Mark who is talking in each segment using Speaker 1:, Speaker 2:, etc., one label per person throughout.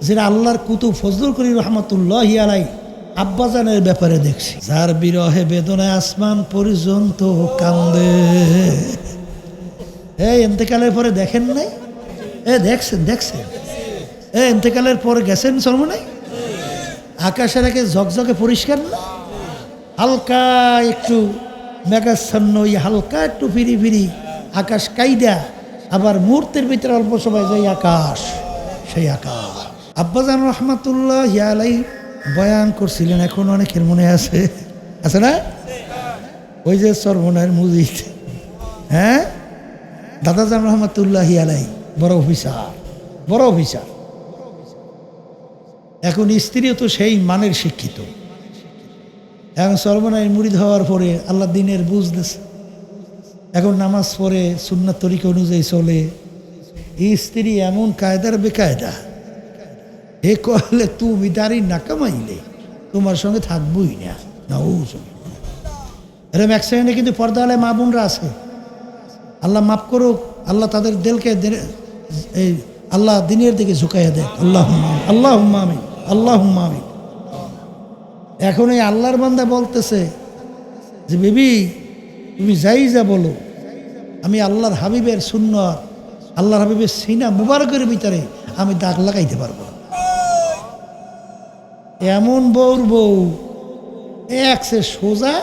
Speaker 1: যেটা আল্লাহর কুতুব ফজলুল করিম রহমতুল্লাহি আলাই আব্বাজানের ব্যাপারে দেখছি, যার বিরহে বেদনায় আসমান পর্যন্ত কান্দে। এতেকালের পরে দেখেন নাই? দেখছেন এতেকালের পরে গেছেন সর্বনাই? আকাশের আগে ঝকঝকে পরিষ্কার না, হালকা একটু মেঘাচ্ছন্ন, হালকা একটু ফিরি ফিরি আকাশ কাইদা, আবার মুহূর্তের ভিতরে অল্প সময় যাই আকাশ, সেই আকাশ। আব্বাজান রহমাতুল্লাহ আলাই বয়ান করছিলেন, এখন অনেকের মনে আছে না? ওই যে সর্বনায়ের মুজিদ, দাদাজান রহমাতুল্লাহ আলাই বড় অফিসার। এখন স্ত্রীও তো সেই মানের শিক্ষিত। এখন সর্বনায়ের মুরিদ হওয়ার পরে আল্লাহ দিনের বুঝতেছে, এখন নামাজ পড়ে সুন্নাত তরিকা অনুযায়ী চলে। এই স্ত্রী এমন কায়দার বেকায়দা, এ কহলে তুমি দাড়ি না কামাইলে তোমার সঙ্গে থাকবই না। এরকম এক সেকেন্ডে কিন্তু পর্দাওয়ালা মা বোনরা আছে, আল্লাহ মাফ করুক, আল্লাহ তাদের দিলকে এই আল্লাহ দিনের দিকে ঝুঁকাইয়া দেয়। আল্লাহুম্মা আমিন, আল্লাহুম্মা আমিন। এখন এই আল্লাহর বান্দা বলতেছে যে বেবি তুমি যাই যা বলো, আমি আল্লাহর হাবিবের সুন্নাত, আল্লাহর হাবিবের সিনা মুবারকের ভিতরে আমি দাগ লাগাইতে পারবো। এমন বউর বউ একসে সোজা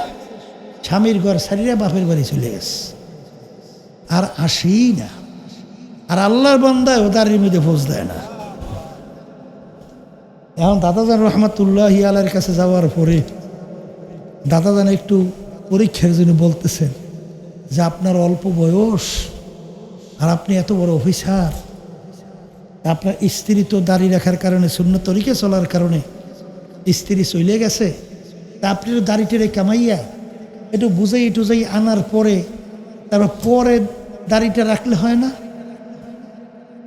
Speaker 1: স্বামীর ঘর সারিয়া বাপের বাড়ি চলে গেছে, আর আসি না। আর আল্লাহর বান্দায় ও দাঁড়িয়ে মধ্যে ফোঁজ দেয় না। এখন দাদাজান রহমাতুল্লাহ আলাইর কাছে যাওয়ার পরে দাদাজান একটু পরীক্ষার জন্য বলতেছেন যে আপনার অল্প বয়স আর আপনি এত বড় অফিসার, আপনার স্ত্রী তো দাড়ি রাখার কারণে সুন্নত তরিকে চলার কারণে স্ত্রী চলে গেছে, তা আপনি তো দাড়ি টেরে কামাইয়া একটু বুঝাই টুজাই আনার পরে তারপর পরে দাড়িটা রাখলে হয় না?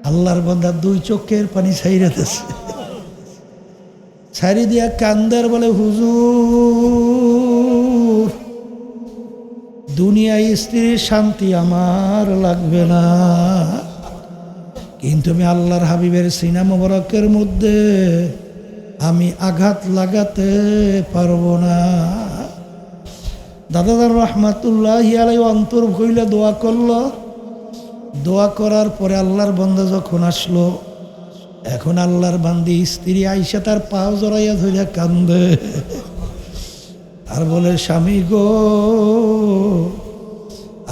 Speaker 1: আল্লাহর বান্দা দুই চোখের পানি ছাইরাতেছে, ছাড়ি দিয়া কান্দার বলে হুজুর দুনিয়ায় স্ত্রীর শান্তি আমার লাগবে না, কিন্তু আমি আল্লাহর হাবিবের সিনা মুবারকের মধ্যে আমি আঘাত লাগাতে পারবো না। দাদাজান রহমাতুল্লাহ আলাইহি অন্তর ভইলা দোয়া করল। দোয়া করার পরে আল্লাহর বান্দা যখন আসলো, এখন আল্লাহর বান্দি স্ত্রী আইসা তার পাও জড়াইয়া ধরিয়া কান্দে আর বলে, স্বামী গো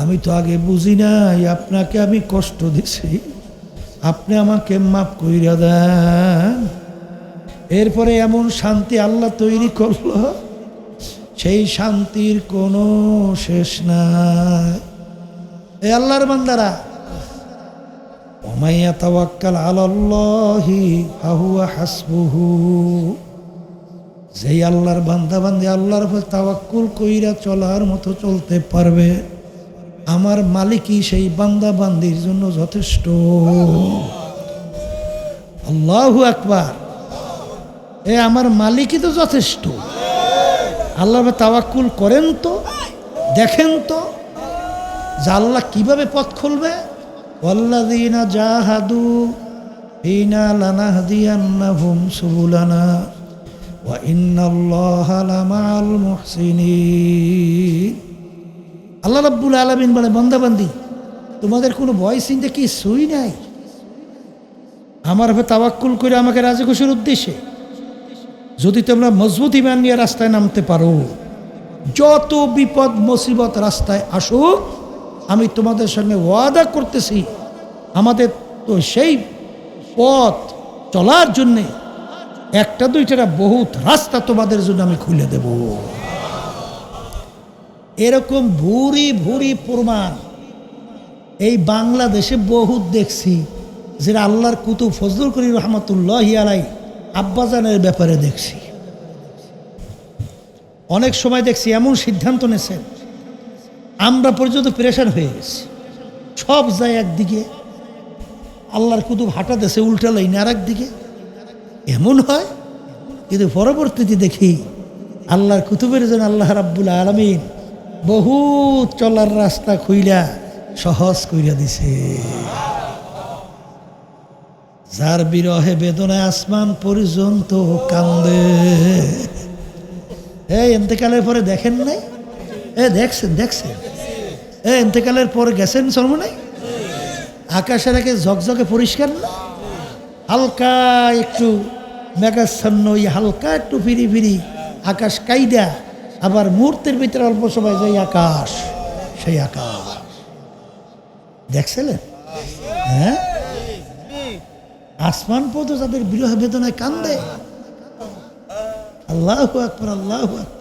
Speaker 1: আমি তো আগে বুঝি নাই আপনাকে আমি কষ্ট দিছি, আপনি আমাকে মাফ কইরা দেন। এরপরে এমন শান্তি আল্লাহ তৈরি করলো, সেই শান্তির কোনো শেষ নাই। এই আল্লাহর বান্দারা ওমাইয়া তাওয়াক্কাল আলাল্লাহি ফাহুয়া হাসবুহু, যেই আল্লাহর বান্দা বান্দি আল্লাহর উপর তাওয়াক্কুল কইরা চলার মতো চলতে পারবে, আমার মালিকই সেই বান্দা বান্দির জন্য যথেষ্ট। আল্লাহু আকবার। আমার মালিকই তো যথেষ্ট। আল্লাহর উপর তাওয়াক্কুল করেন তো, দেখেন তো যে আল্লাহ কিভাবে পথ খুলবে। ওয়াল্লাযীনা জাহাদু ফীনা লানাহদিয়ান্নাহুম সুবুলানা ওয়া ইন্নাল্লাহা লামাআল মুহসিনিন। আল্লাহ রাব্বুল আলামিন বলে, বান্দাবান্দি তোমাদের কোনো ভয় চিন্তা কিছুই নাই, আমার উপর তাওয়াক্কুল করে আমাকে রাজি খুশির উদ্দেশ্যে যদি তোমরা মজবুত ঈমান নিয়ে রাস্তায় নামতে পারো, যত বিপদ মুসিবত রাস্তায় আসুক, আমি তোমাদের সঙ্গে ওয়াদা করতেছি আমাদের তো সেই পথ চলার জন্যে একটা দুইটা বহুত রাস্তা তোমাদের জন্য আমি খুলে দেব। এরকম ভুরি ভুরি প্রমাণ এই বাংলাদেশে বহুত দেখছি, যেটা আল্লাহর কুতুব ফজলুল করিম রহমতুল্লাহি আলাই আব্বাজানের ব্যাপারে দেখছি। অনেক সময় দেখছি এমন সিদ্ধান্ত নিয়েছেন আমরা পর্যন্ত প্রেশার হয়ে গেছি, সব যায় একদিকে, আল্লাহর কুতুব হাঁটা দেশে উল্টা লাইন আর একদিকে, এমন হয়। কিন্তু পরবর্তীতে দেখি আল্লাহর কুতুবের জন্য আল্লাহ রাব্বুল আলামিন বহু চলার রাস্তা খুইলা সহজ কইরা দিছে। যার বিরহে বেদনায় আসমান পর্যন্ত কান্দে। এই এতেকালের পরে দেখেন নাই? দেখছেন দেখছেন? এতেকালের পরে গেছেন সর্বনাই? আকাশের আগে ঝকঝকে পরিষ্কার না, হালকা একটু মেঘাচ্ছন্ন, ওই হালকা একটু ফিরি ফিরি আকাশ কাইদা, আবার মুহূর্তের ভিতরে অল্প সময় যাই আকাশ, সেই আকাশ দেখছিলেন? হ্যাঁ, আসমান পর্যন্ত যাদের বিরহ বেদনায় কান্দে। আল্লাহু আকবার, আল্লাহু আকবার।